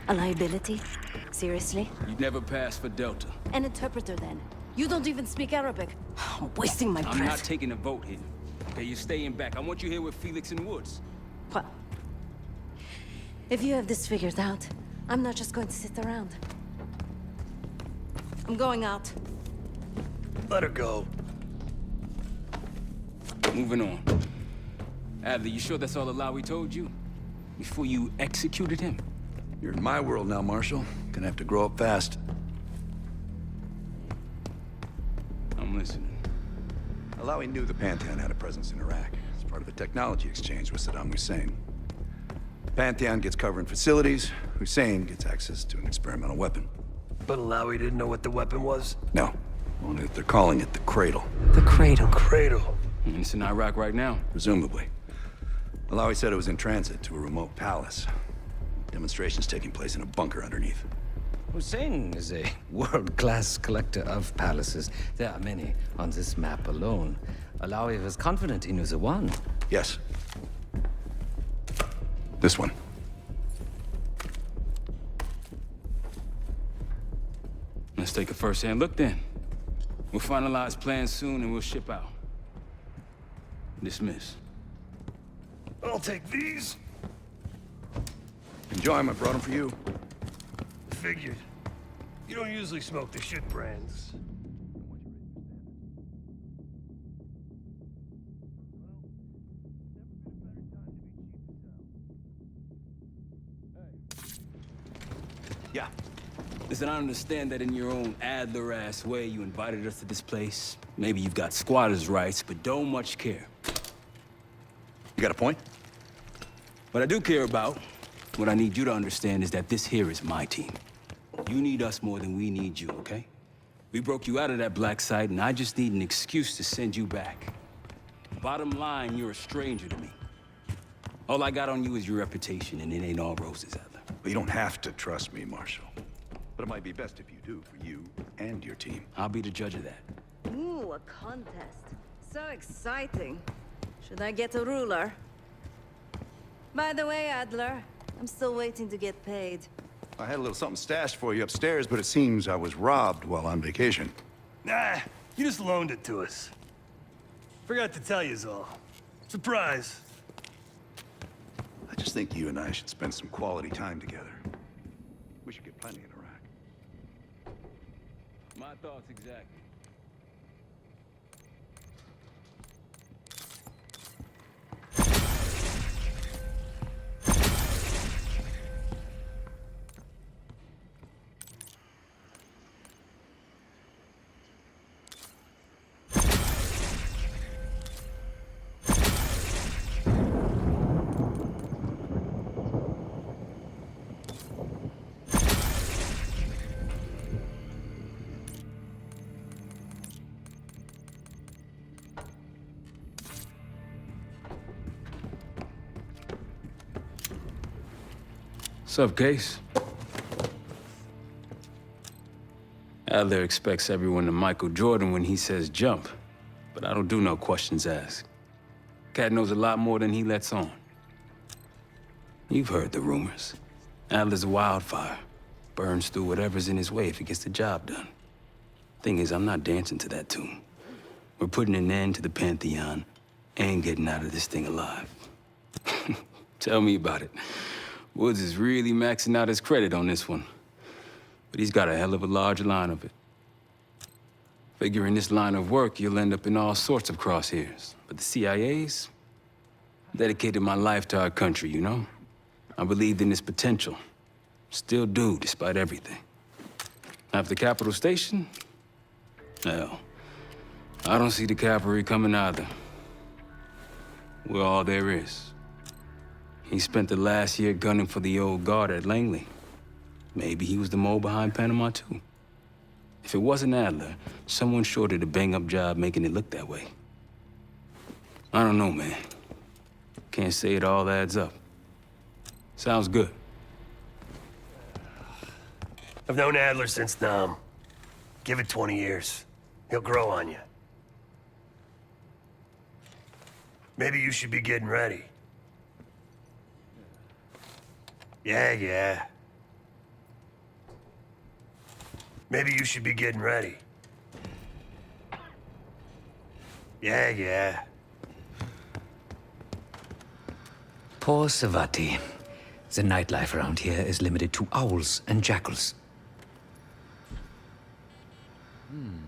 A liability? Seriously? You'd never pass for Delta. An interpreter, then. You don't even speak Arabic. I'm wasting my breath. I'm not taking a vote here. Okay, you're staying back. I want you here with Felix and Woods. Well, if you have this figured out, I'm not just going to sit around. I'm going out. Let her go. Moving on. Adler, you sure that's all Alawi told you? Before you executed him? You're in my world now, Marshal. Gonna have to grow up fast. I'm listening. Alawi knew the Pantheon had a presence in Iraq. It's part of the technology exchange with Saddam Hussein. The Pantheon gets covering facilities. Hussein gets access to an experimental weapon. But Alawi didn't know what the weapon was? No, only that they're calling it the Cradle. The Cradle. Cradle. And it's in Iraq right now. Presumably. Alawi said it was in transit to a remote palace. Demonstrations taking place in a bunker underneath. Hussein is a world-class collector of palaces. There are many on this map alone. Alawi was confident in the one. Yes. This one. Let's take a first-hand look then. We'll finalize plans soon and we'll ship out. Dismiss. I'll take these. Enjoy 'em. I brought them for you. Figured. You don't usually smoke the shit brands. Yeah. Listen, I understand that in your own Adler-ass way you invited us to this place. Maybe you've got squatters' rights, but don't much care. You got a point? What I do care about, what I need you to understand is that this here is my team. You need us more than we need you, okay? We broke you out of that black site, and I just need an excuse to send you back. Bottom line, you're a stranger to me. All I got on you is your reputation, and it ain't all roses, Adler. But you don't have to trust me, Marshal. But it might be best if you do, for you and your team. I'll be the judge of that. Ooh, a contest. So exciting. Should I get a ruler? By the way, Adler, I'm still waiting to get paid. I had a little something stashed for you upstairs, but it seems I was robbed while on vacation. Nah, you just loaned it to us. Forgot to tell yous all. Surprise. I just think you and I should spend some quality time together. We should get plenty in Iraq. My thoughts exactly. Sup, Case? Adler expects everyone to Michael Jordan when he says jump, but I don't do no questions asked. Cat knows a lot more than he lets on. You've heard the rumors. Adler's a wildfire. Burns through whatever's in his way if he gets the job done. Thing is, I'm not dancing to that tune. We're putting an end to the Pantheon and getting out of this thing alive. Tell me about it. Woods is really maxing out his credit on this one. But he's got a hell of a large line of it. Figure in this line of work, you'll end up in all sorts of crosshairs. But the CIA's dedicated my life to our country, you know? I believed in its potential. Still do, despite everything. After Capital Station? Hell, I don't see the cavalry coming either. We're all there is. He spent the last year gunning for the old guard at Langley. Maybe he was the mole behind Panama, too. If it wasn't Adler, someone sure did a bang-up job making it look that way. I don't know, man. Can't say it all adds up. Sounds good. I've known Adler since Nam. Give it 20 years. He'll grow on you. Maybe you should be getting ready. Yeah. Maybe you should be getting ready. Yeah. Poor Savati. The nightlife around here is limited to owls and jackals.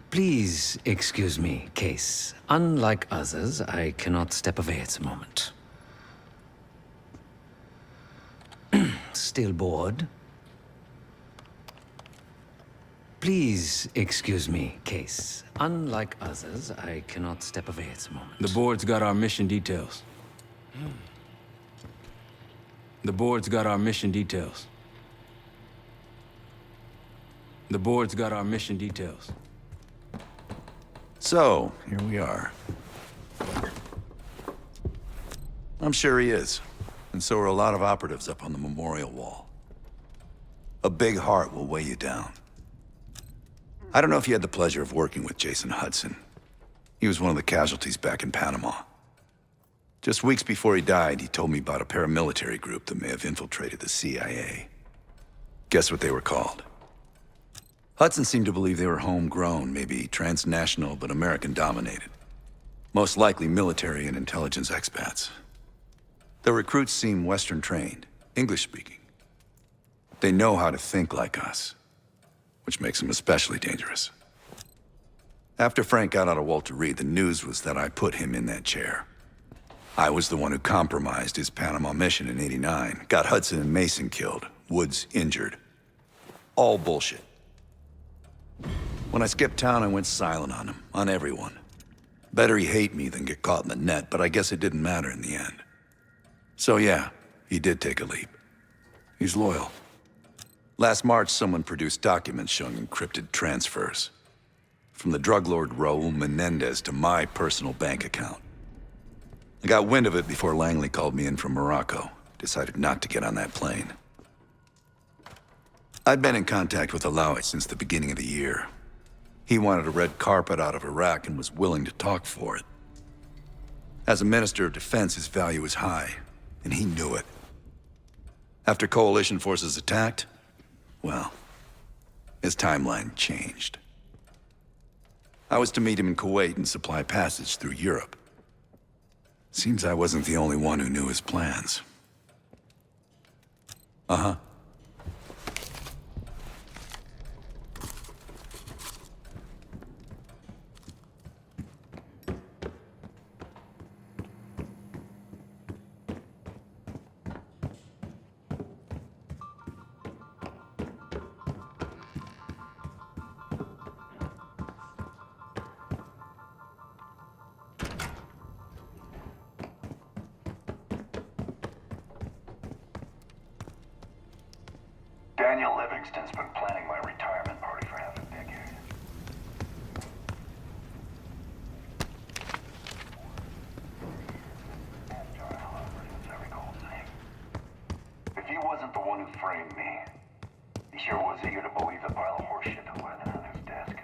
Please excuse me, Case. Unlike others, I cannot step away at the moment. Still bored? Please excuse me, Case. Unlike others, I cannot step away at the moment. The board's got our mission details. The board's got our mission details. The board's got our mission details. So, here we are. I'm sure he is. And so are a lot of operatives up on the memorial wall. A big heart will weigh you down. I don't know if you had the pleasure of working with Jason Hudson. He was one of the casualties back in Panama. Just weeks before he died, he told me about a paramilitary group that may have infiltrated the CIA. Guess what they were called? Hudson seemed to believe they were homegrown, maybe transnational but American-dominated. Most likely military and intelligence expats. The recruits seem Western-trained, English-speaking. They know how to think like us, which makes them especially dangerous. After Frank got out of Walter Reed, the news was that I put him in that chair. I was the one who compromised his Panama mission in '89, got Hudson and Mason killed, Woods injured. All bullshit. When I skipped town, I went silent on him, on everyone. Better he hate me than get caught in the net, but I guess it didn't matter in the end. So yeah, he did take a leap. He's loyal. Last March, someone produced documents showing encrypted transfers. From the drug lord Raul Menendez to my personal bank account. I got wind of it before Langley called me in from Morocco. Decided not to get on that plane. I'd been in contact with Alawi since the beginning of the year. He wanted a red carpet out of Iraq and was willing to talk for it. As a Minister of Defense, his value is high, and he knew it. After coalition forces attacked, well, his timeline changed. I was to meet him in Kuwait and supply passage through Europe. Seems I wasn't the only one who knew his plans. Uh-huh. Daniel Livingston's been planning my retirement party for half a decade. As I recall saying, if he wasn't the one who framed me, he sure was eager to believe the pile of horseshit that landed on his desk.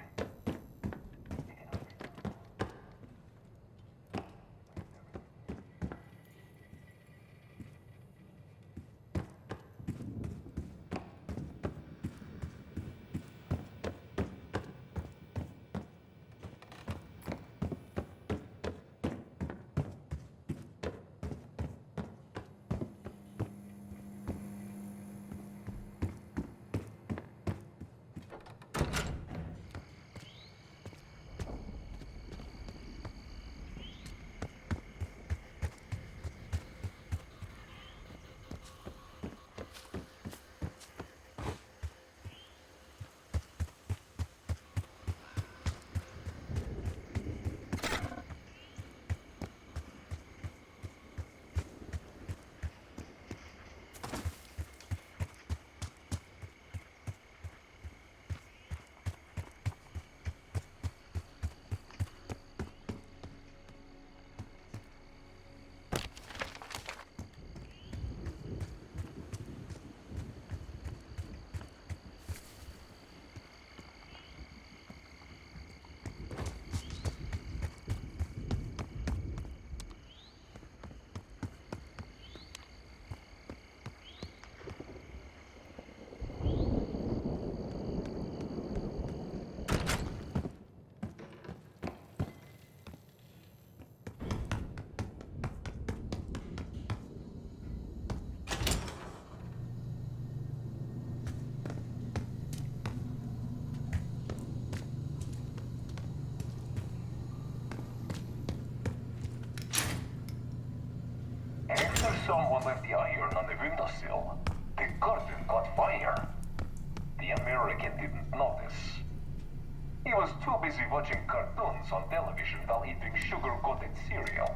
too busy watching cartoons on television while eating sugar-coated cereal.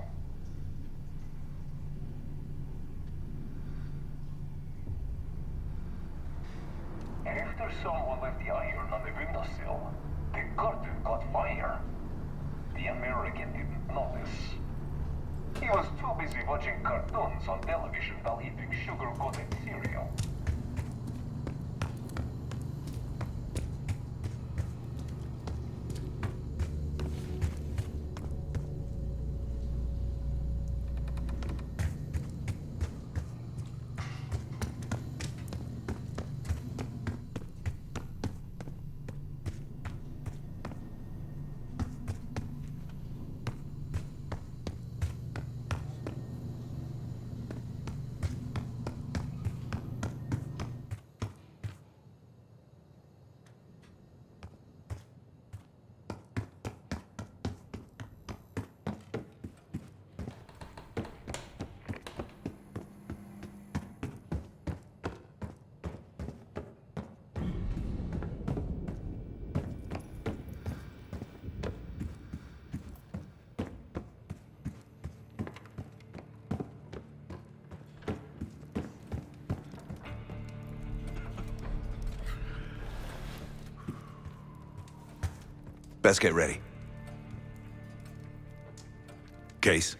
After someone left the iron on the windowsill, the curtain caught fire. The American didn't notice. He was too busy watching cartoons on television while eating sugar-coated cereal. Best get ready. Case.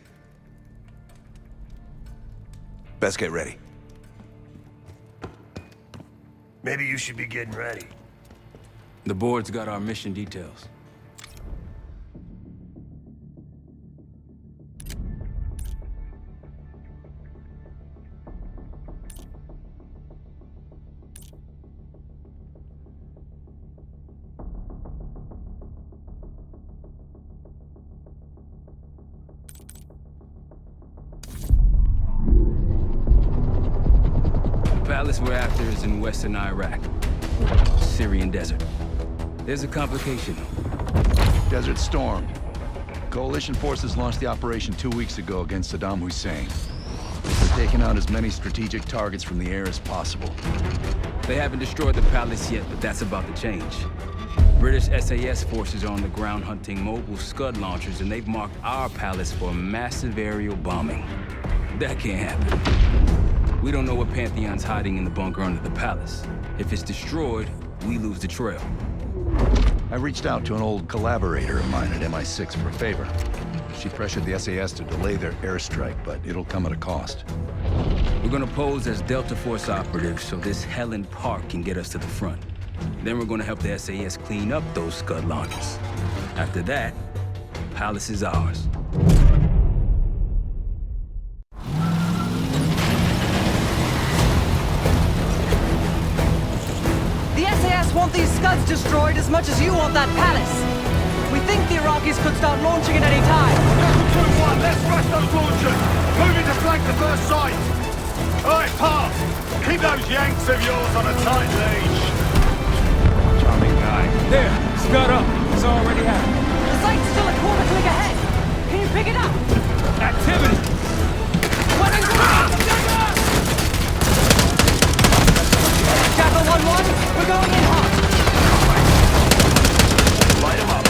Best get ready. Maybe you should be getting ready. The board's got our mission details. The palace we're after is in western Iraq, Syrian desert. There's a complication. Desert Storm. Coalition forces launched the operation 2 weeks ago against Saddam Hussein. They're taking out as many strategic targets from the air as possible. They haven't destroyed the palace yet, but that's about to change. British SAS forces are on the ground hunting mobile Scud launchers, and they've marked our palace for massive aerial bombing. That can't happen. We don't know what Pantheon's hiding in the bunker under the palace. If it's destroyed, we lose the trail. I reached out to an old collaborator of mine at MI6 for a favor. She pressured the SAS to delay their airstrike, but it'll come at a cost. We're gonna pose as Delta Force operatives so this Helen Park can get us to the front. Then we're gonna help the SAS clean up those Scud launchers. After that, the palace is ours. The SAS want these Scuds destroyed as much as you want that palace. We think the Iraqis could start launching at any time. Level 2-1, let's rush those launchers! Moving to flank the first site! Alright, Park! Keep those Yanks of yours on a tight leash! Charming guy. There, Scud up. It's already happened. The site's still a quarter click ahead. Can you pick it up? Activity! Weapons ready! Jackal 1-1, we're going in hot. Light 'em up!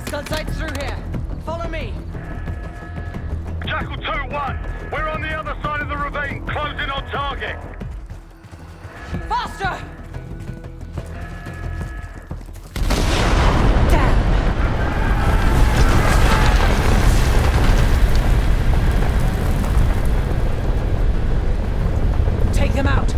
Scud site's through here. Follow me. Jackal 2-1, we're on the other side of the ravine, closing on target. Faster! Damn! Take them out!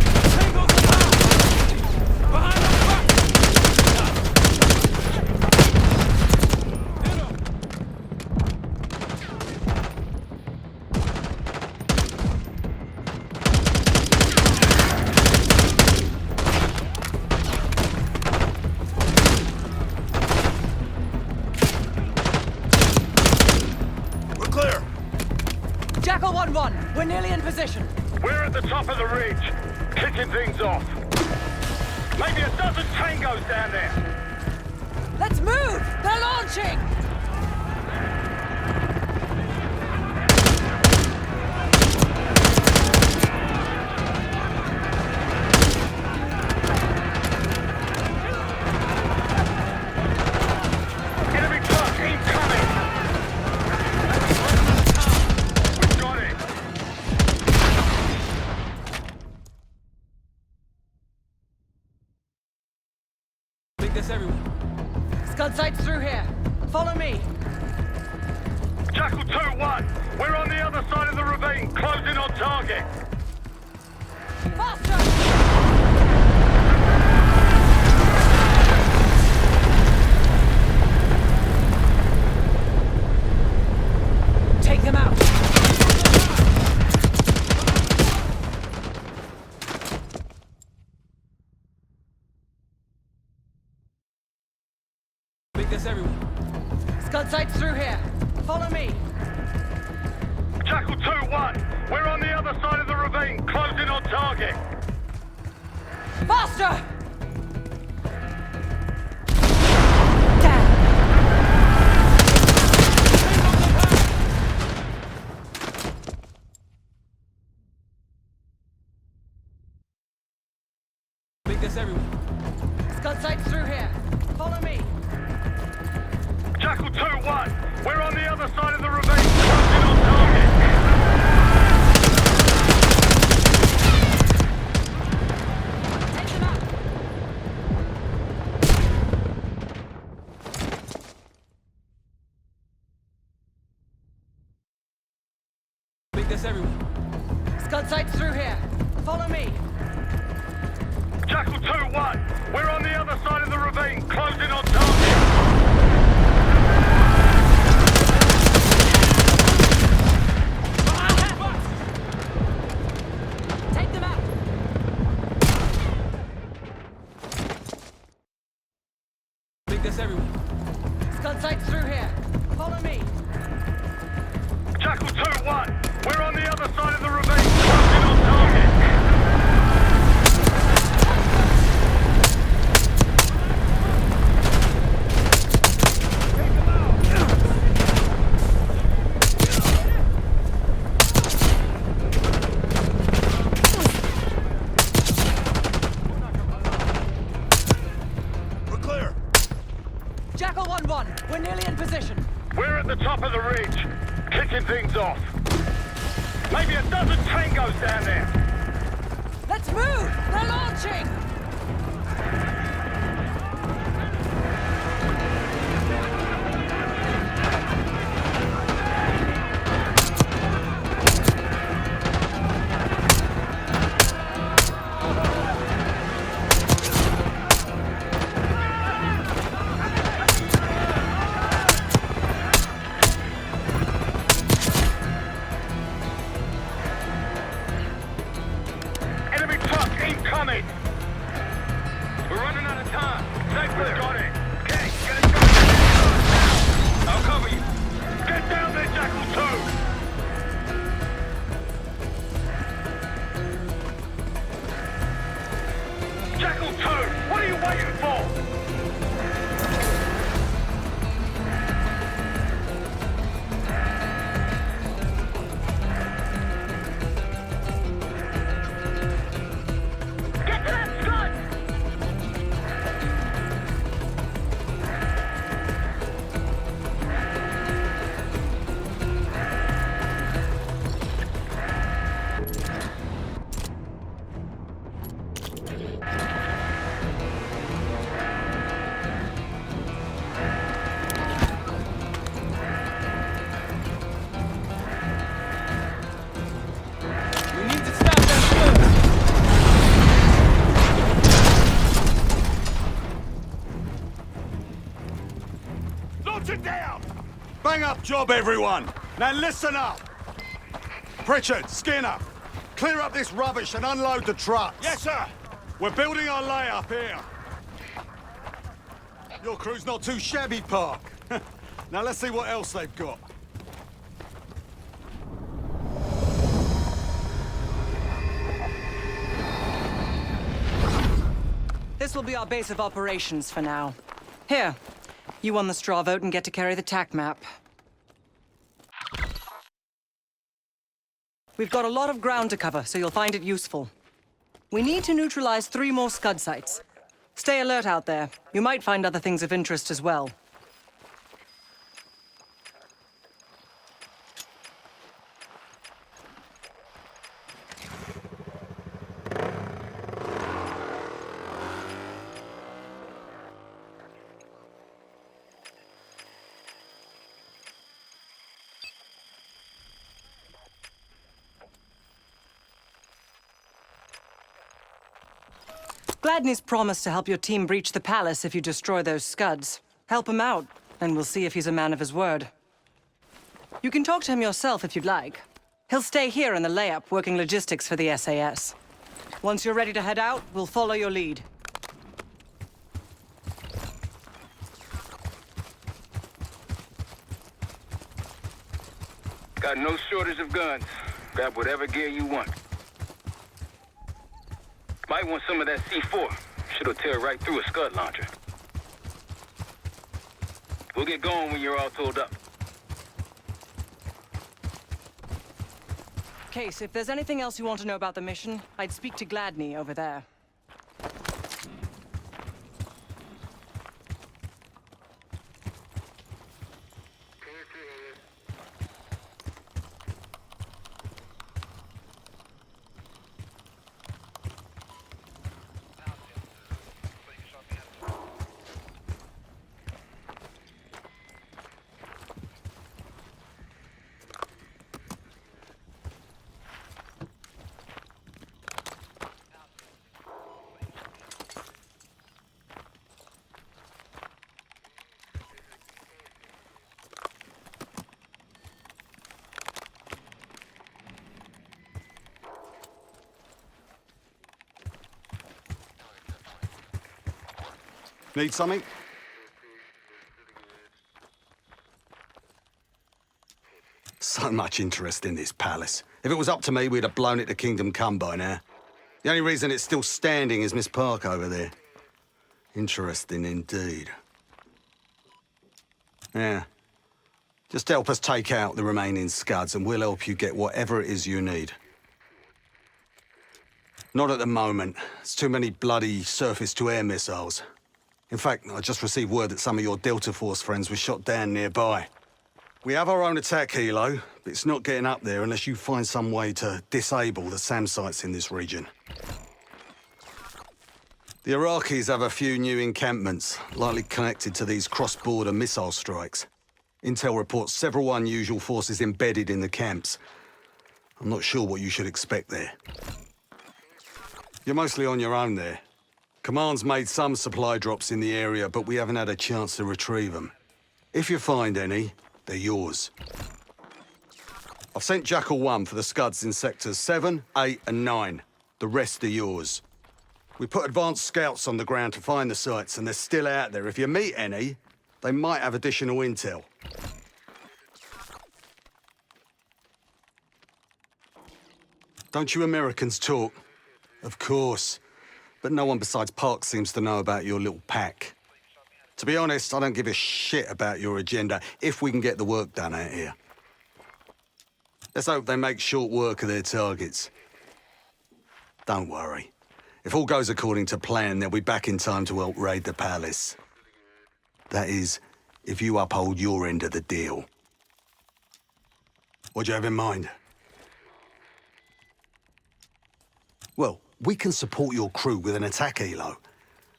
We're clear. Jackal 1-1, we're nearly in position. We're at the top of the ridge, kicking things off. Maybe a dozen tangos down there. Let's move! They're launching! Enemy truck incoming. We've got it. I think that's everyone. Scud sights through here. Follow me. Jackal 2-1. We're on the other side of the ravine, closing on target. Faster! Take them out! I think that's everyone. Scud sights through here. Follow me. Jackal 2-1. We're on the other side of the ravine, closing on target. Faster! Damn! I think that's everyone. Scud sights through here. Follow me. Jackal 2-1. We're on the other side of the ravine, closing on target. Take them out! I think that's everyone. Scud sights through here. Follow me. Jackal 2-1. We're on the other side of the ravine, closing on target. Take them out! I think that's everyone. Scud sights through here. Follow me. Jackal 2-1. We're on the other side of the ravine, closing on target. We're clear. Jackal 1-1, we're nearly in position. We're at the top of the ridge, kicking things off. Maybe a dozen tangos down there. Let's move! They're launching! Enemy truck incoming. We're running Job, everyone! Now listen up! Pritchard, Skinner, clear up this rubbish and unload the trucks. Yes, sir! We're building our layup here. Your crew's not too shabby, Park. Now let's see what else they've got. This will be our base of operations for now. Here, you won the straw vote and get to carry the TAC map. We've got a lot of ground to cover, so you'll find it useful. We need to neutralize 3 more Scud sites. Stay alert out there. You might find other things of interest as well. Gladney's promised to help your team breach the palace if you destroy those Scuds. Help him out, and we'll see if he's a man of his word. You can talk to him yourself if you'd like. He'll stay here in the layup, working logistics for the SAS. Once you're ready to head out, we'll follow your lead. Got no shortage of guns. Grab whatever gear you want. Might want some of that C4. Shit'll tear right through a Scud launcher. We'll get going when you're all tooled up. Case, if there's anything else you want to know about the mission, I'd speak to Gladney over there. Need something? So much interest in this palace. If it was up to me, we'd have blown it to Kingdom Come by now. The only reason it's still standing is Miss Park over there. Interesting indeed. Yeah. Just help us take out the remaining Scuds and we'll help you get whatever it is you need. Not at the moment. It's too many bloody surface-to-air missiles. In fact, I just received word that some of your Delta Force friends were shot down nearby. We have our own attack helo, but it's not getting up there unless you find some way to disable the SAM sites in this region. The Iraqis have a few new encampments, likely connected to these cross-border missile strikes. Intel reports several unusual forces embedded in the camps. I'm not sure what you should expect there. You're mostly on your own there. Command's made some supply drops in the area, but we haven't had a chance to retrieve them. If you find any, they're yours. I've sent Jackal 1 for the Scuds in sectors 7, 8, and 9. The rest are yours. We put advanced scouts on the ground to find the sites, and they're still out there. If you meet any, they might have additional intel. Don't you Americans talk? Of course. But no one besides Park seems to know about your little pack. To be honest, I don't give a shit about your agenda if we can get the work done out here. Let's hope they make short work of their targets. Don't worry. If all goes according to plan, they'll be back in time to help raid the palace. That is, if you uphold your end of the deal. What do you have in mind? Well, we can support your crew with an attack helo,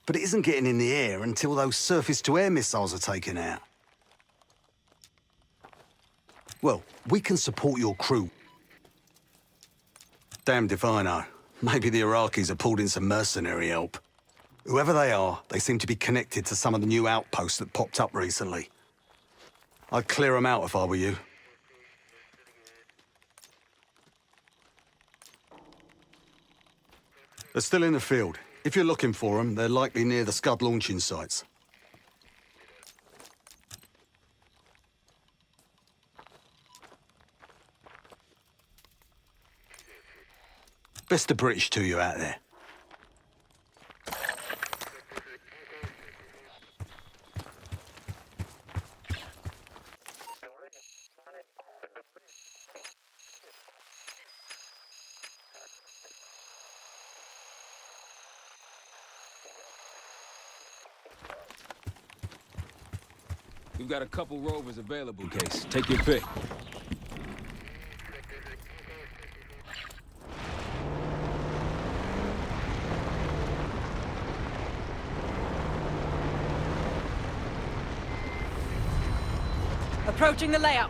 but it isn't getting in the air until those surface-to-air missiles are taken out. Well, we can support your crew. Damned if I know. Maybe the Iraqis have pulled in some mercenary help. Whoever they are, they seem to be connected to some of the new outposts that popped up recently. I'd clear them out if I were you. They're still in the field. If you're looking for them, they're likely near the Scud launching sites. Best of British to you out there. We've got a couple rovers available, Case. Take your pick. Approaching the layup.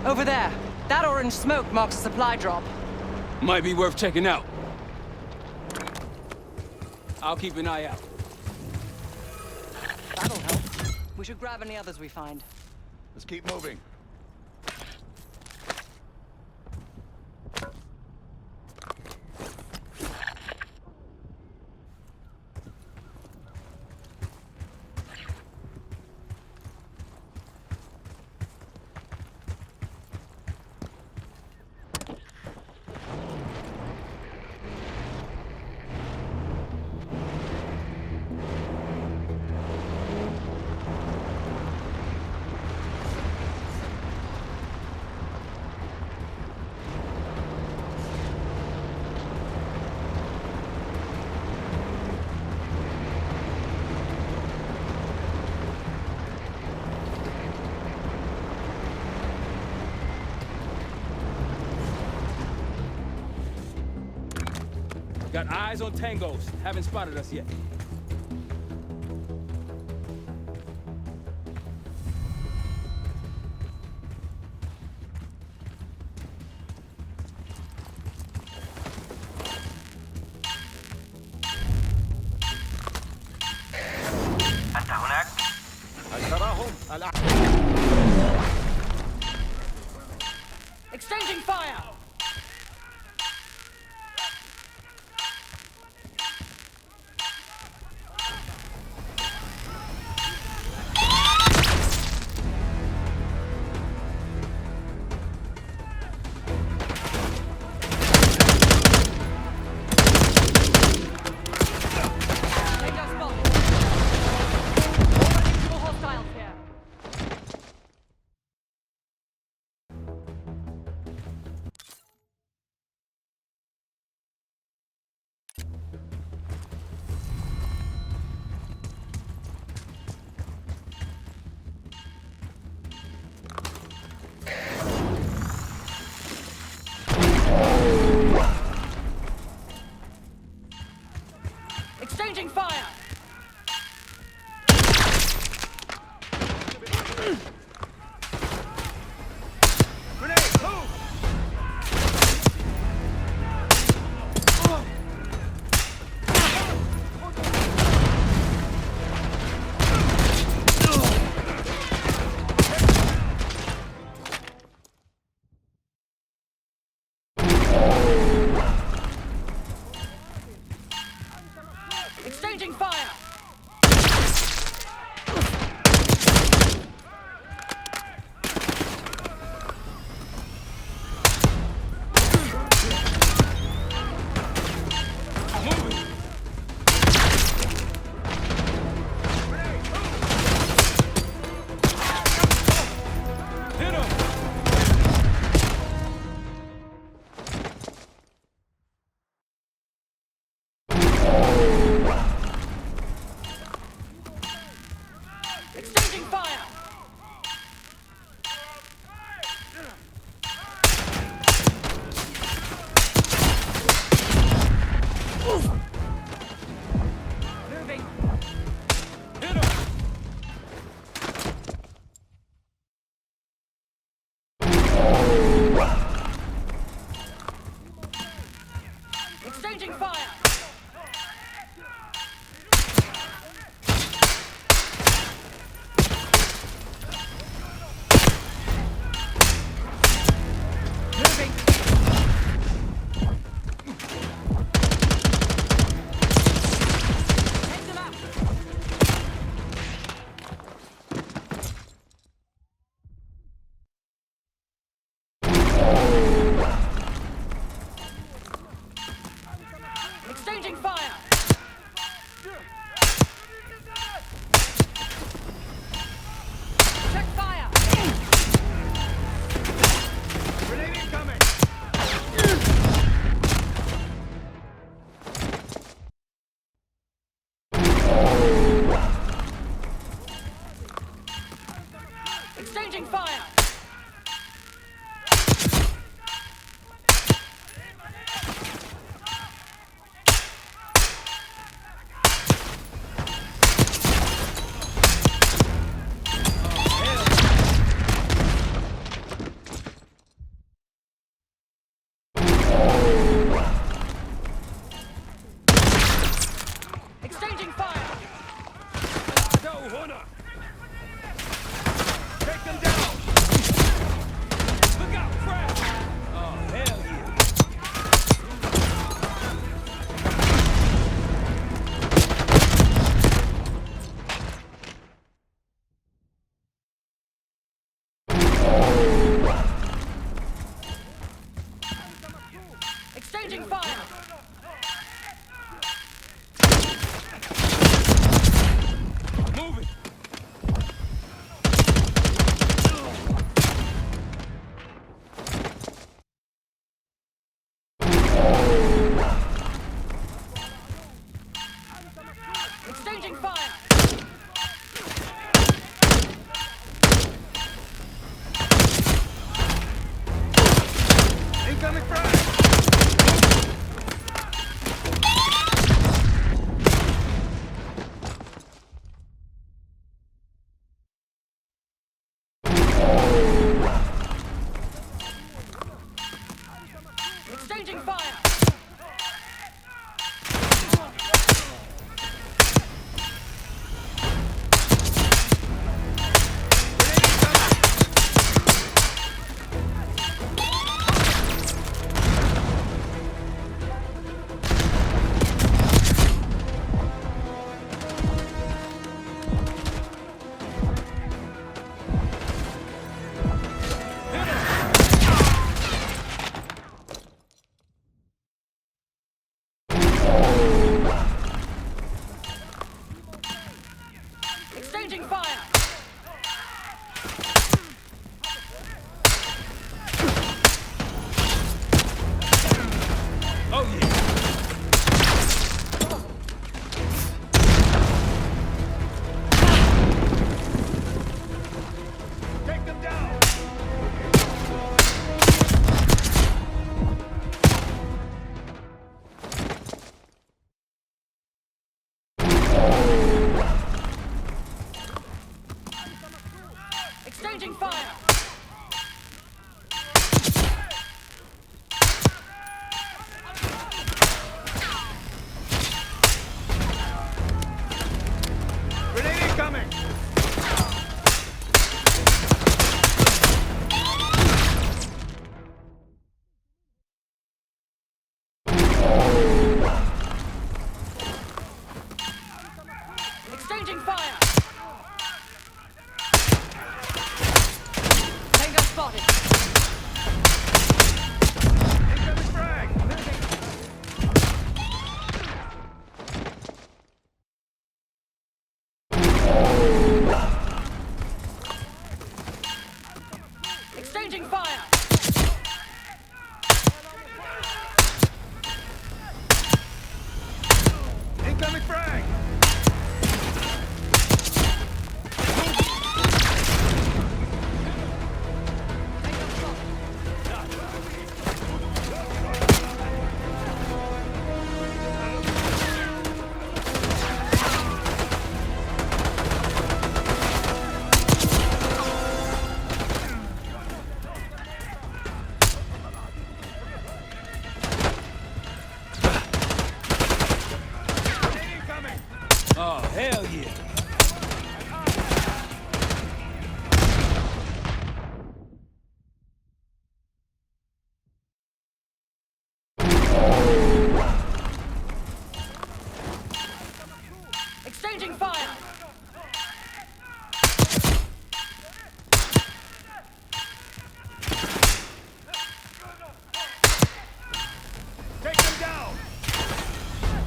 Over there. That orange smoke marks a supply drop. Might be worth checking out. I'll keep an eye out. That'll help. We should grab any others we find. Let's keep moving. Got eyes on tangos. Haven't spotted us yet. أنت هناك؟ Exchanging fire! Exchanging fire! Exchanging fire! Oh, yeah. Take them down! Exchanging fire! Grenade incoming! Exchanging fire! Tango spotted! Incoming frag! Exchanging fire! Incoming frag! Oh, hell yeah. Exchanging fire! Take them down!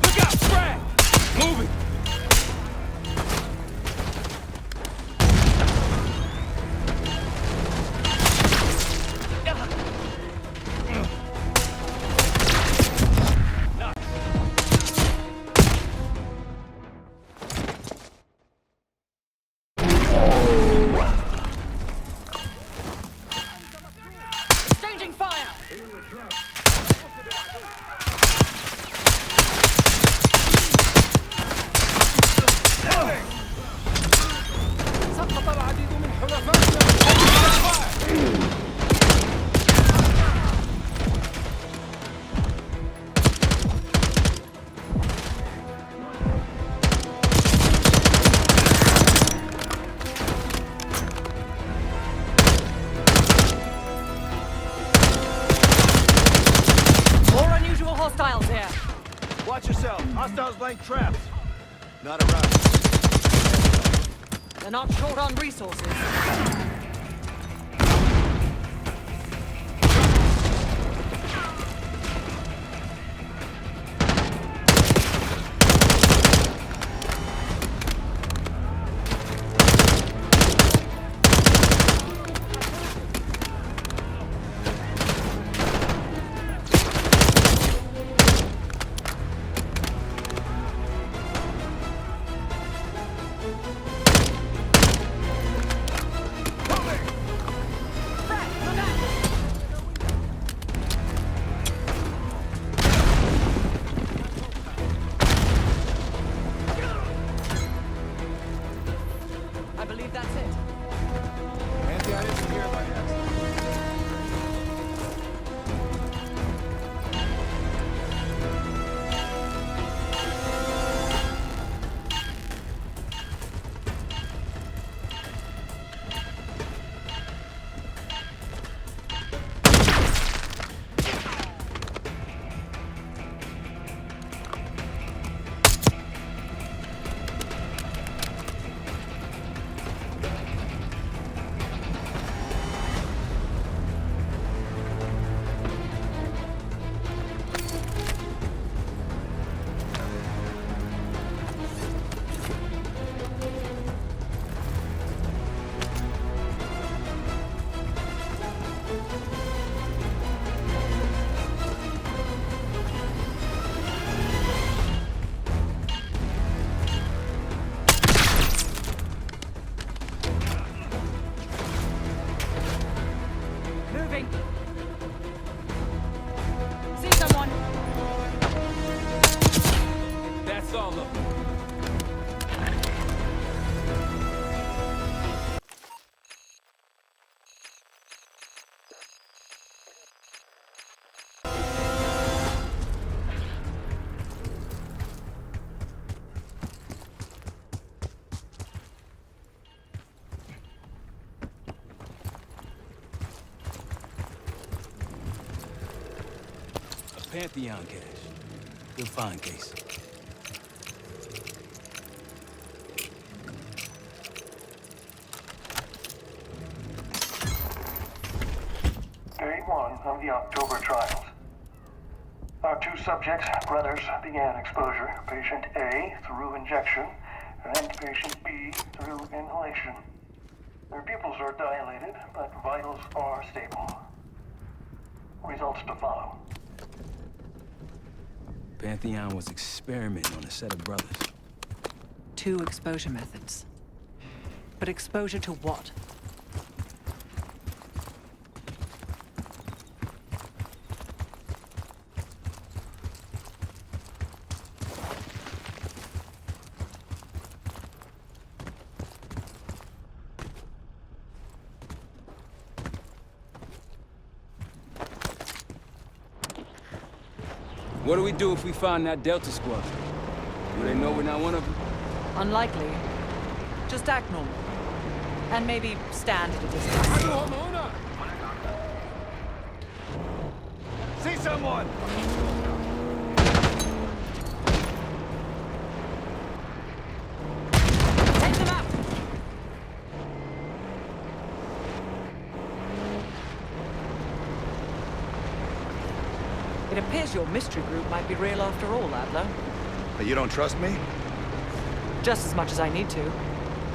Look out, frag! Moving! Exchanging fire! سقط العديد من حلفائنا. More unusual hostiles here. Watch yourself. Hostiles laying traps. Not around. They're not short on resources. moving! See someone! That's all of them. Pantheon cache. Good find, Case. Day 1 of the October trials. Our two subjects, brothers, began exposure. Patient A through injection, and patient B through inhalation. Their pupils are dilated, but vitals are stable. Results to follow. Pantheon was experimenting on a set of brothers. 2 exposure methods. But exposure to what? What do we do if we find that Delta Squad? Do they know we're not one of them? Unlikely. Just act normal. And maybe stand at a distance. See someone! Take them out! It appears your mystery group might be real after all, Adler. You don't trust me? Just as much as I need to.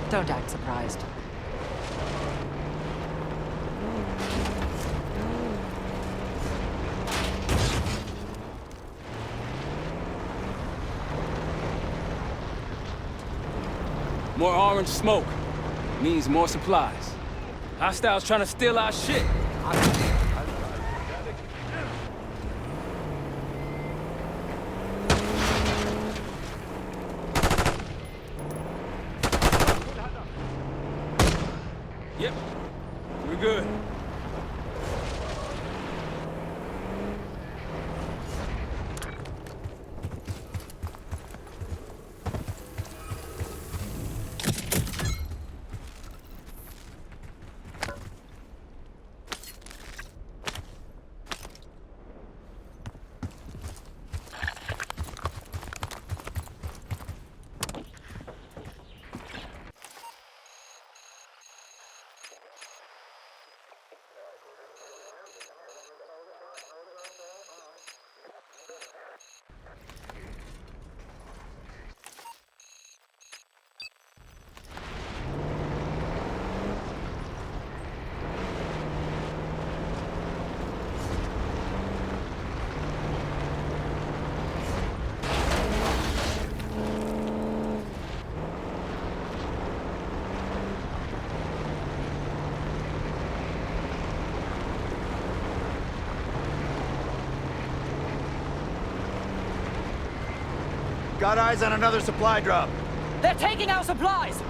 Don't act surprised. More orange smoke means more supplies. Hostiles trying to steal our shit. Yep, we're good. Got eyes on another supply drop. They're taking our supplies!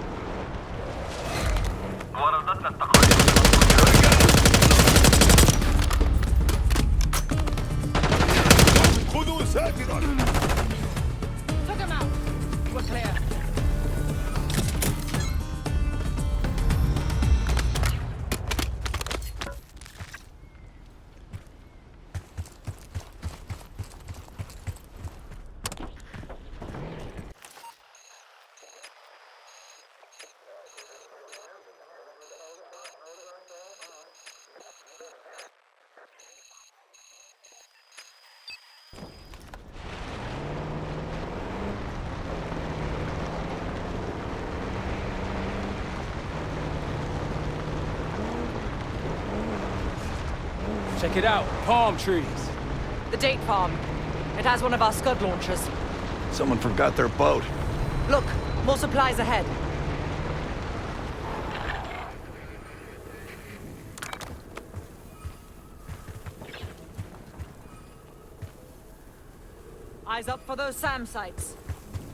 وردتنا التقارير. خذوا ساكنا! Took them out! We're clear. Check it out, palm trees. The date farm. It has one of our Scud launchers. Someone forgot their boat. Look, more supplies ahead. Eyes up for those SAM sites.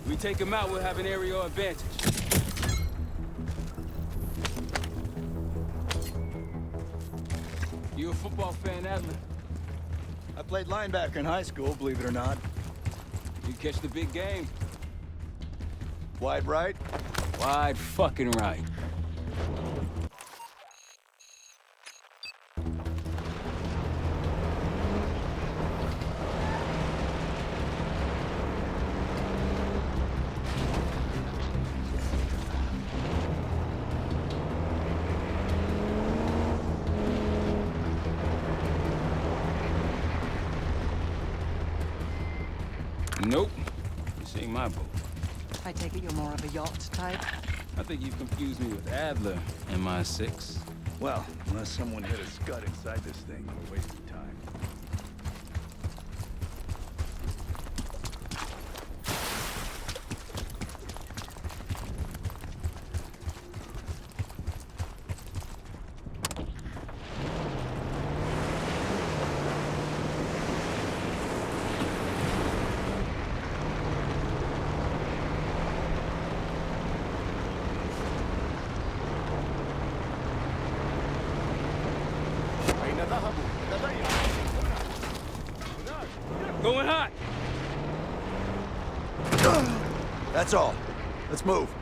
We take him out, we'll have an aerial advantage. You a football fan, Adler? I played linebacker in high school, believe it or not. You catch the big game. Wide right? Wide fucking right. Nope. This ain't my boat. I take it you're more of a yacht type? I think you've confused me with Adler, MI6. Well, unless someone hit a scud inside this thing, we're wasting time. Going hot! That's all. Let's move.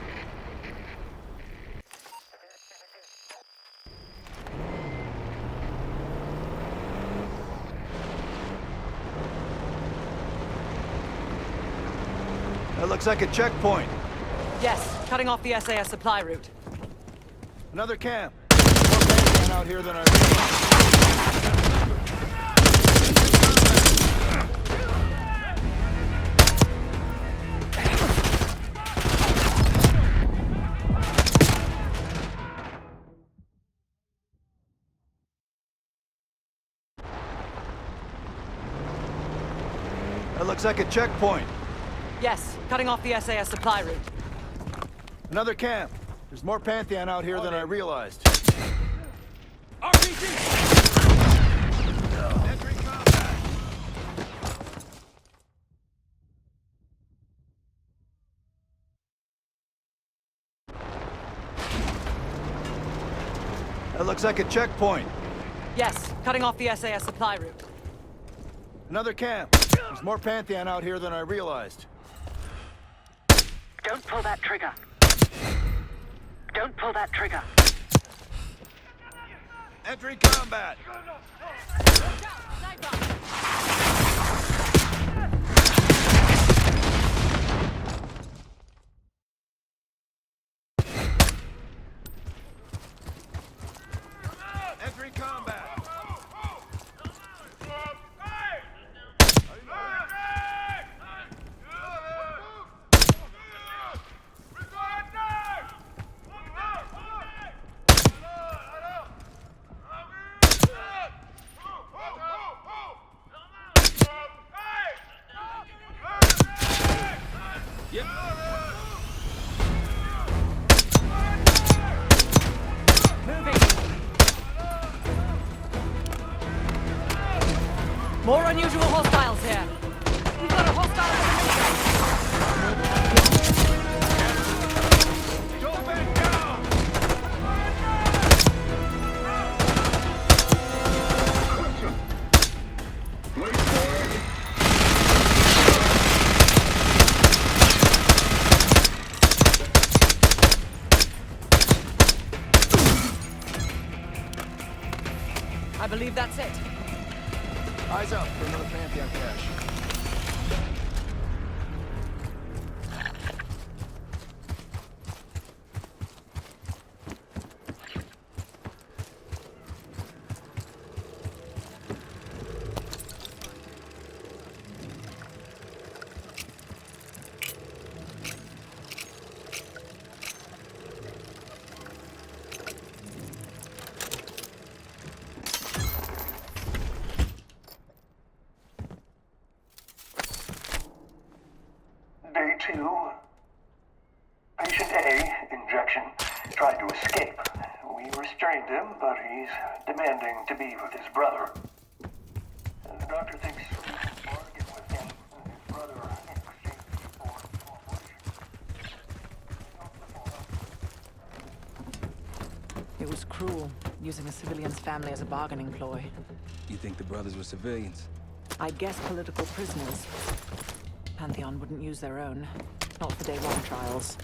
That looks like a checkpoint. Yes, cutting off the SAS supply route. Another camp. More men out here than I... That looks like a checkpoint. Yes, cutting off the SAS supply route. Another camp. There's more Pantheon out here than I realized. RPG! Entry combat. That looks like a checkpoint. Yes, cutting off the SAS supply route. Another camp. There's more Pantheon out here than I realized. Don't pull that trigger. Don't pull that trigger. Entry combat. Entry combat. Yep. Moving. More unusual hostiles here. We've got a hostile in Go back down. I believe that's it. Eyes up for another Pantheon cache. Day 2. Patient A, injection, tried to escape. We restrained him, but he's demanding to be with his brother. The doctor thinks we can bargain with him. His brother using a civilian's family as a bargaining ploy. You think the brothers were civilians? I guess political prisoners. Pantheon wouldn't use their own. Not for day one trials.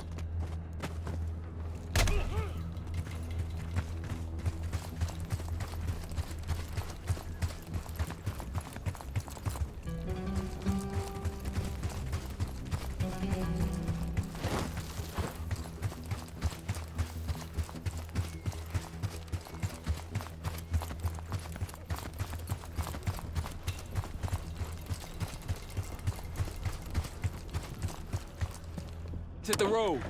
Hit the road.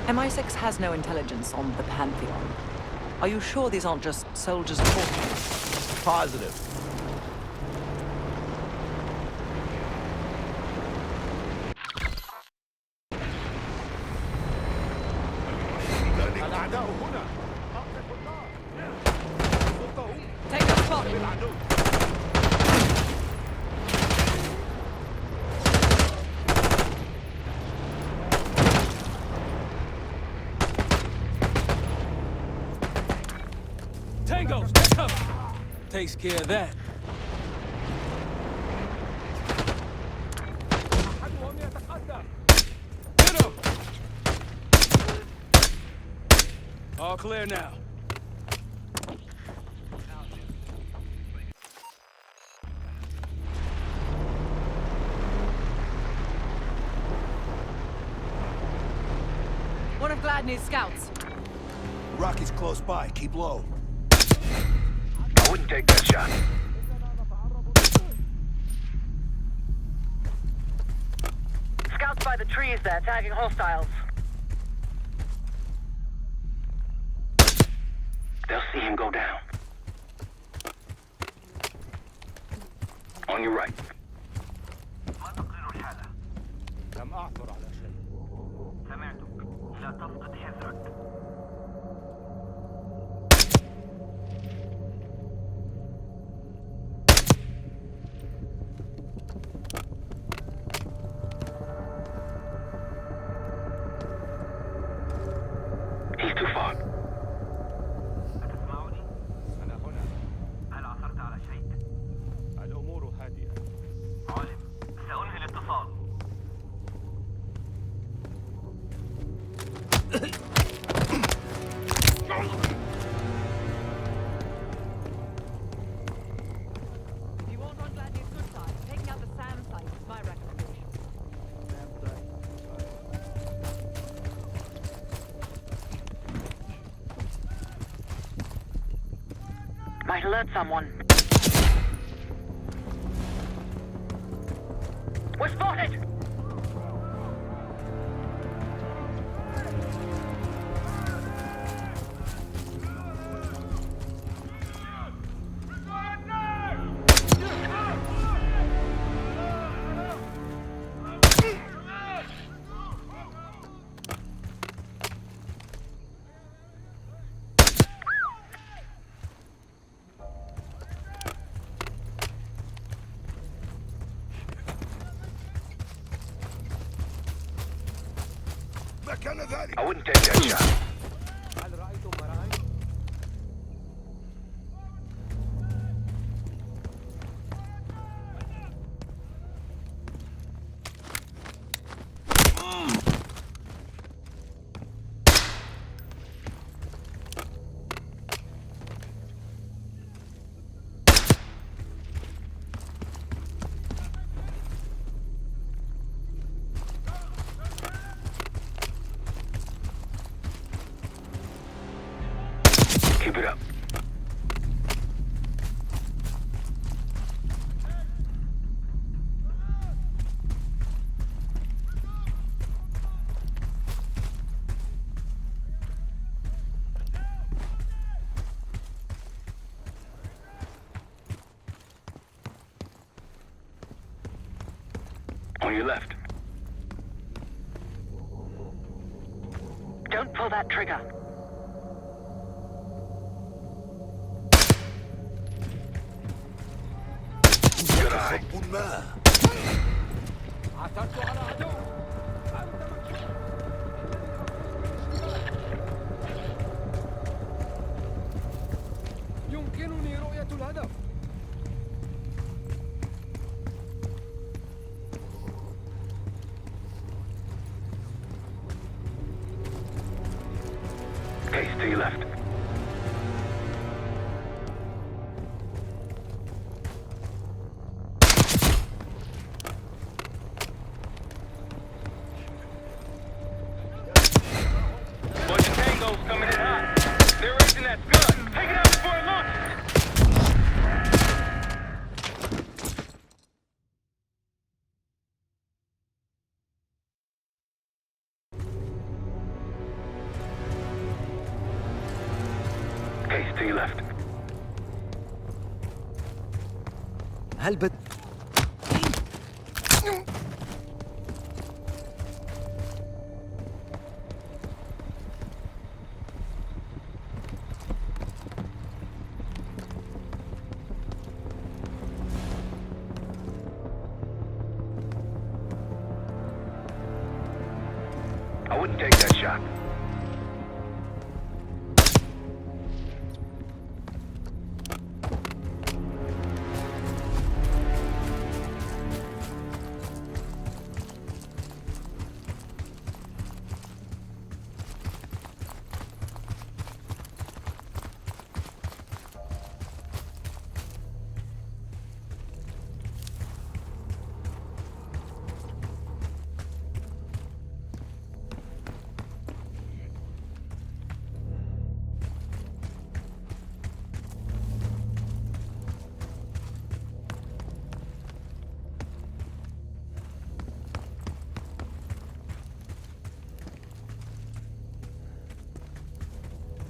MI6 has no intelligence on the Pantheon. Are you sure these aren't just soldiers talking? Positive. Take the spot! Tangos, take cover. Takes care of that. Hit him! All clear now. One of Gladney's scouts. Rocky's close by. Keep low. I wouldn't take that shot. Scouts by the trees there, tagging hostiles. They'll see him go down. On your right. لم أعثر على شيء. سمعتك. لا تفقد حذرك. He's too far. أتسمعني؟ أنا هنا. هل عثرت على شيء؟ الأمور هادئة. عالم. سأنهي الاتصال. If you want on Gladney's good side, taking out the SAM site is my recommendation. Might alert someone. We're spotted! مكان ذلك. I wouldn't take that shot. هل رأيتم مراعي؟ On your left. Don't pull that trigger. Good eye. يمكنني رؤية الهدف. Case to your left. Bunch of tangos coming in hot. They're raising that gun. Take it out before it launches. Case to your left. هل بد I wouldn't take that shot.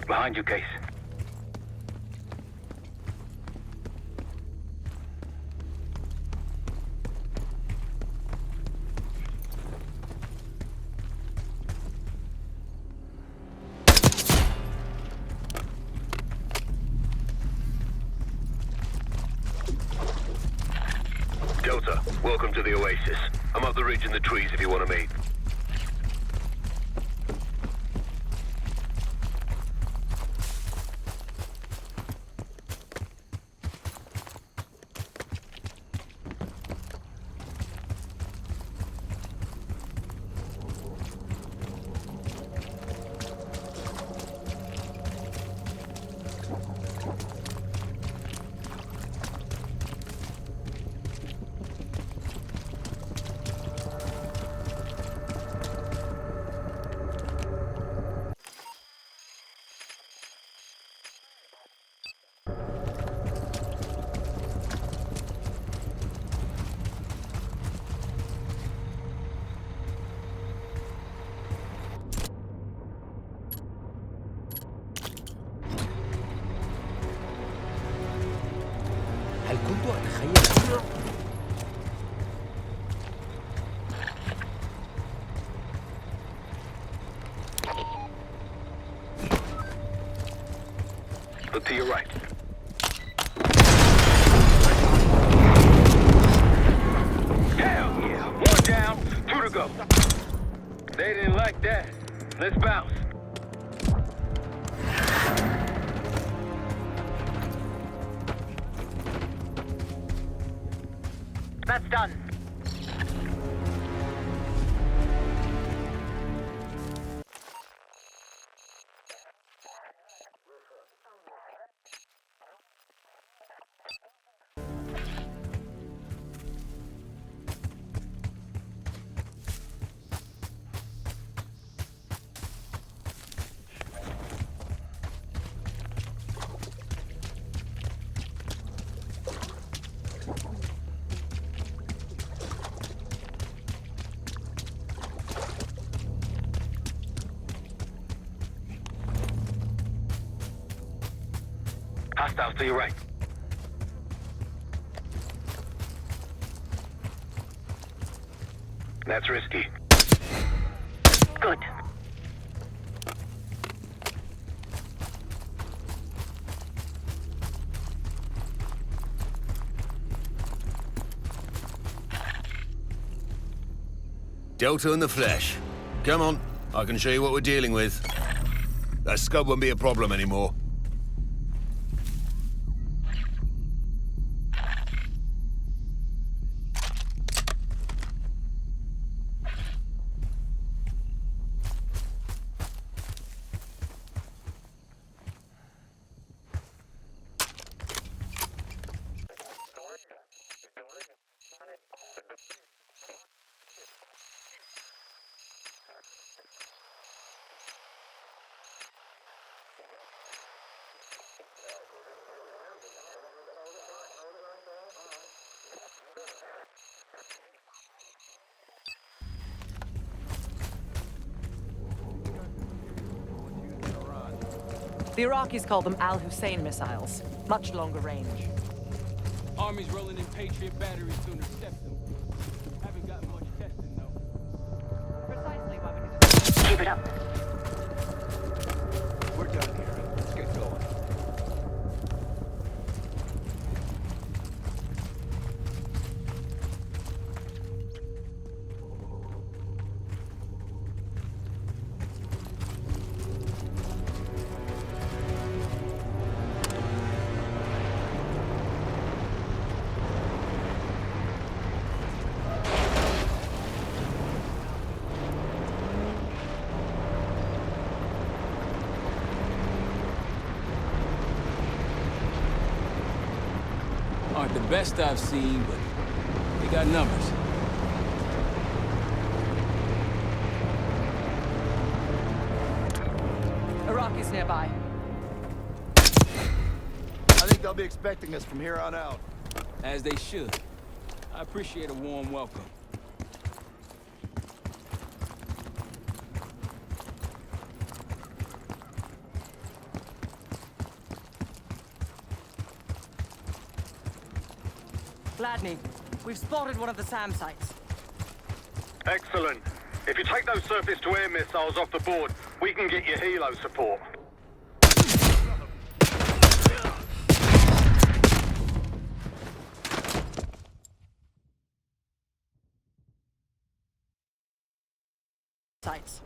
Behind you, Case. Delta, welcome to the Oasis. I'm up the ridge in the trees if you want to meet. هل كنت أتخيل Look to your right. Hell yeah! One down, two to go. They didn't like that. Let's bounce. That's done. Hostiles to your right. That's risky. Good. Delta in the flesh. Come on, I can show you what we're dealing with. That scud won't be a problem anymore. The Iraqis call them Al Hussein missiles. Much longer range. Army's rolling in Patriot batteries to intercept them. Haven't gotten much testing, though. Precisely why we need to... Keep it up. We're done here. Let's get going. Aren't the best I've seen, but they got numbers. Iraqis nearby. I think they'll be expecting us from here on out. As they should. I appreciate a warm welcome. Gladney, we've spotted one of the SAM sites. Excellent. If you take those surface-to-air missiles off the board, we can get you helo support. Sites.